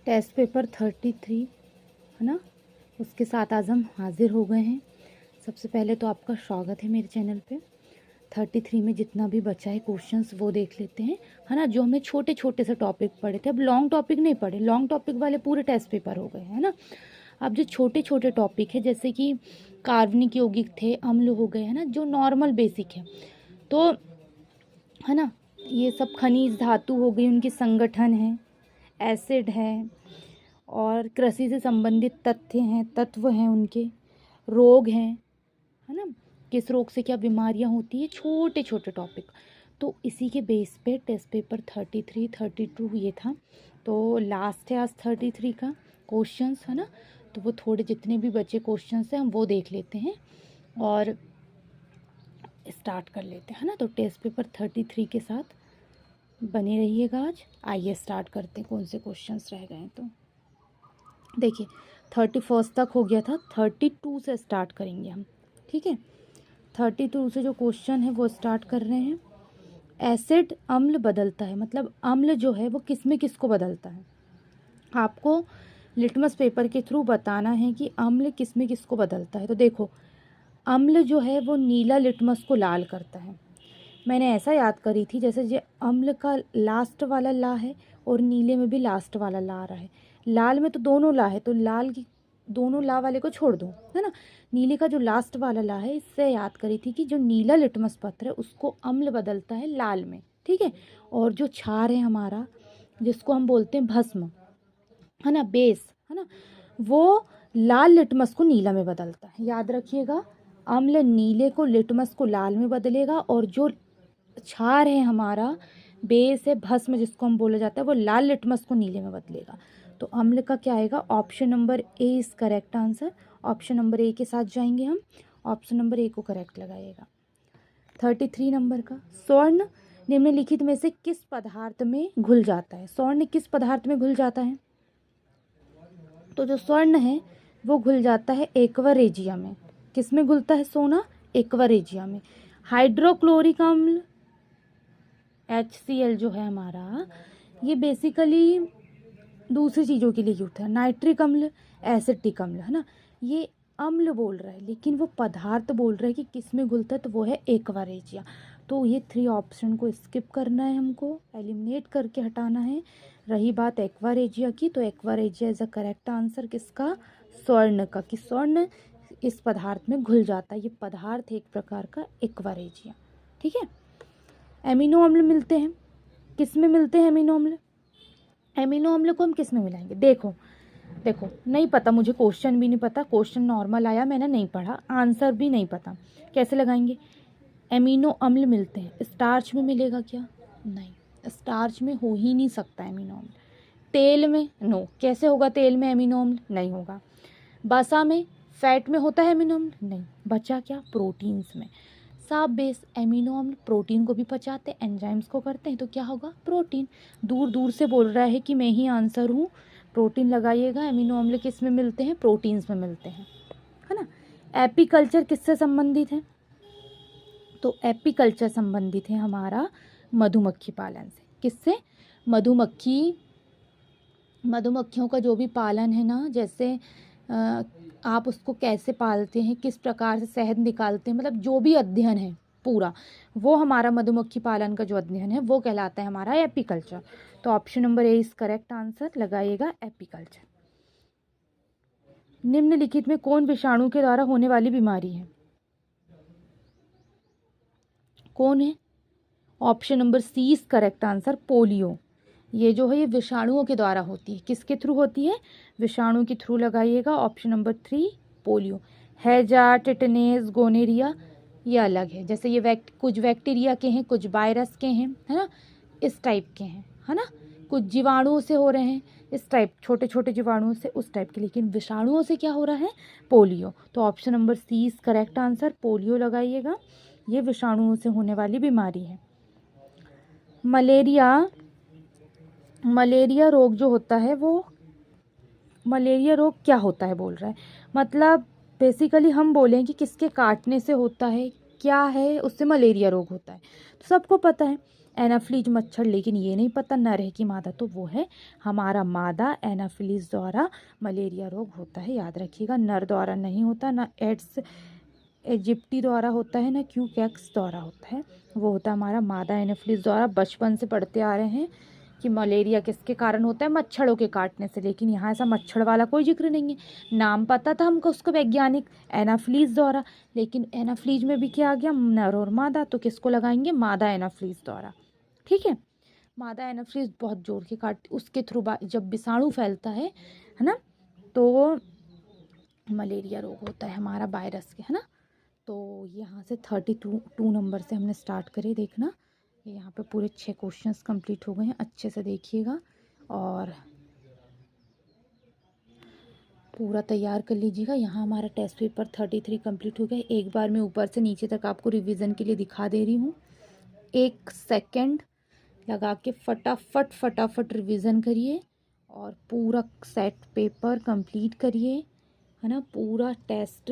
Test paper 33 है ना, उसके साथ आज हम हाजिर हो गए हैं। सबसे पहले तो आपका स्वागत है मेरे चैनल पे। 33 में जितना भी बचा है क्वेश्चंस वो देख लेते हैं, है ना। जो हमने छोटे छोटे से टॉपिक पढ़े थे, अब लॉन्ग टॉपिक नहीं पढ़े, लॉन्ग टॉपिक वाले पूरे टेस्ट पेपर हो गए है ना। अब जो छोटे छोटे टॉपिक है जैसे कि कार्बनिक यौगिक थे, अम्ल हो गए है ना, जो नॉर्मल बेसिक है तो है ना, ये सब खनिज धातु हो गई, उनके संगठन है, एसिड है और कृषि से संबंधित तथ्य हैं, तत्व हैं, उनके रोग हैं, है ना, किस रोग से क्या बीमारियां होती है, छोटे छोटे टॉपिक। तो इसी के बेस पे टेस्ट पेपर 33 32 ये था। तो लास्ट है आज 33 का क्वेश्चंस, है ना। तो वो थोड़े जितने भी बचे क्वेश्चंस हैं हम वो देख लेते हैं और स्टार्ट कर लेते हैं, है ना। तो टेस्ट पेपर 33 के साथ बने रहिएगा। आज आइए स्टार्ट करते हैं कौन से क्वेश्चंस रह गए हैं। तो देखिए 31 तक हो गया था, 32 से स्टार्ट करेंगे हम, ठीक है। 32 से जो क्वेश्चन है वो स्टार्ट कर रहे हैं। एसिड अम्ल बदलता है, मतलब अम्ल जो है वो किस में किसको बदलता है। आपको लिटमस पेपर के थ्रू बताना है कि अम्ल किस में किसको बदलता है। तो देखो अम्ल जो है वो नीला लिटमस को लाल करता है। मैंने ऐसा याद करी थी जैसे जो अम्ल का लास्ट वाला ला है और नीले में भी लास्ट वाला ला आ रहा है। लाल में तो दोनों ला है, तो लाल की दोनों ला वाले को छोड़ दो, है ना। नीले का जो लास्ट वाला ला है, इससे याद करी थी कि जो नीला लिटमस पत्र है उसको अम्ल बदलता है लाल में, ठीक है। और जो क्षार है हमारा, जिसको हम बोलते हैं भस्म, है ना, बेस, है ना, वो लाल लिटमस को नीला में बदलता है। याद रखिएगा, अम्ल नीले को लिटमस को लाल में बदलेगा और जो क्षार है हमारा, बेस है, भस्म जिसको हम बोला जाता है, वो लाल लिटमस को नीले में बदलेगा। तो अम्ल का क्या आएगा, option number A is correct answer. Option number A के साथ जाएंगे हम, ऑप्शन नंबर ए को करेक्ट लगाइएगा। 33 नंबर का, स्वर्ण निम्नलिखित में से किस पदार्थ में घुल जाता है। स्वर्ण किस पदार्थ में घुल जाता है। तो जो स्वर्ण है वो घुल जाता है एक्वा रेजिया में। किस में घुलता है सोना, एक्वा रेजिया में। हाइड्रोक्लोरिक अम्ल HCl जो है हमारा, ये बेसिकली दूसरी चीज़ों के लिए यूज है। नाइट्रिक अम्ल, एसिटिक अम्ल, है ना, ये अम्ल बोल रहा है लेकिन वो पदार्थ बोल रहा है कि किस में घुलता है, तो वो है एक्वा रेजिया। तो ये 3 ऑप्शन को स्किप करना है, हमको एलिमिनेट करके हटाना है। रही बात एक्वा रेजिया की, तो aqua regia is a correct answer किसका, स्वर्ण का, कि स्वर्ण इस पदार्थ में घुल जाता है। ये पदार्थ एक प्रकार का एक्वा रेजिया, ठीक है। एमिनो अम्ल मिलते हैं, किस में मिलते हैं एमिनो अम्ल। एमिनो अम्ल को हम किस में मिलाएंगे। देखो नहीं पता मुझे, क्वेश्चन भी नहीं पता, क्वेश्चन नॉर्मल आया, मैंने नहीं पढ़ा, आंसर भी नहीं पता, कैसे लगाएंगे। एमिनो अम्ल मिलते हैं, स्टार्च में मिलेगा क्या, नहीं, स्टार्च में हो ही नहीं सकता एमिनो अम्ल। तेल में, नो, कैसे होगा तेल में एमिनो अम्ल, नहीं होगा। वसा में, फैट में होता है एमिनो अम्ल, नहीं। बचा क्या, प्रोटीन्स में। साफ बेस एमिनो अम्ल प्रोटीन को भी पचाते, एंजाइम्स को करते हैं, तो क्या होगा, प्रोटीन। दूर दूर से बोल रहा है कि मैं ही आंसर हूँ, प्रोटीन लगाइएगा। एमिनो अम्ल किस में मिलते हैं, प्रोटीन्स में मिलते हैं, है ना। एपीकल्चर किससे संबंधित है, तो एपीकल्चर संबंधित है हमारा मधुमक्खी पालन से। किससे, मधुमक्खियों का जो भी पालन है ना, जैसे आप उसको कैसे पालते हैं, किस प्रकार से शहद निकालते हैं, मतलब जो भी अध्ययन है पूरा, वो हमारा मधुमक्खी पालन का जो अध्ययन है वो कहलाता है हमारा एपीकल्चर। तो option number A is correct answer, लगाइएगा एपीकल्चर। निम्नलिखित में कौन विषाणु के द्वारा होने वाली बीमारी है, कौन है। Option number C is correct answer, polio. ये जो है ये विषाणुओं के द्वारा होती है, किसके थ्रू होती है, विषाणु के थ्रू, लगाइएगा ऑप्शन नंबर 3 पोलियो। हैजा, टिटनेस, गोनेरिया ये अलग है, जैसे ये कुछ बैक्टीरिया के हैं, कुछ वायरस के हैं, है ना, इस टाइप के हैं, है ना, कुछ जीवाणुओं से हो रहे हैं, इस टाइप छोटे छोटे जीवाणुओं से, उस टाइप के। लेकिन विषाणुओं से क्या हो रहा है, पोलियो। तो option number C is correct answer, polio लगाइएगा, ये विषाणुओं से होने वाली बीमारी है। मलेरिया रोग जो होता है वो, मलेरिया रोग क्या होता है बोल रहा है, मतलब बेसिकली हम बोलें कि किसके काटने से होता है, क्या है, उससे मलेरिया रोग होता है। तो सबको पता है एनाफिलीज मच्छर, लेकिन ये नहीं पता नर है कि मादा, तो वो है हमारा मादा। एनाफिलीज द्वारा मलेरिया रोग होता है, याद रखिएगा। नर द्वारा नहीं होता, ना एड्स इजिप्टी द्वारा होता है, ना क्यूकैक्स द्वारा होता है, वो होता है हमारा मादा एनाफिलीज द्वारा। बचपन से पढ़ते आ रहे हैं कि मलेरिया किसके कारण होता है, मच्छरों के काटने से, लेकिन यहाँ ऐसा मच्छर वाला कोई जिक्र नहीं है। नाम पता था हमको उसको वैज्ञानिक, एनाफिलीज द्वारा, लेकिन एनाफिलीज में भी क्या आ गया, नर और मादा, तो किसको लगाएंगे, मादा एनाफिलीज द्वारा। ठीक है, मादा एनाफिलीज बहुत जोर के काट, उसके थ्रू जब विषाणु फैलता है ना, तो मलेरिया रोग होता है हमारा, वायरस के, है ना। तो यहाँ से 32 नंबर से हमने स्टार्ट करे देखना। यहाँ पे पूरे 6 क्वेश्चंस कंप्लीट हो गए हैं, अच्छे से देखिएगा और पूरा तैयार कर लीजिएगा। यहाँ हमारा टेस्ट पेपर 33 कंप्लीट हो गया। एक बार मैं ऊपर से नीचे तक आपको रिवीजन के लिए दिखा दे रही हूँ। 1 सेकंड लगा के फटाफट फटाफट रिवीजन करिए और पूरा सेट पेपर कंप्लीट करिए, है ना। पूरा टेस्ट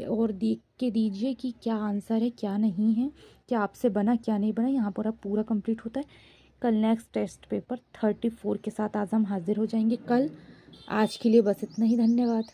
और देख के दीजिए कि क्या आंसर है, क्या नहीं है, क्या आपसे बना, क्या नहीं बना। यहाँ पर पूरा कंप्लीट होता है। कल नेक्स्ट टेस्ट पेपर 34 के साथ आज हम हाजिर हो जाएंगे कल। आज के लिए बस इतना ही, धन्यवाद।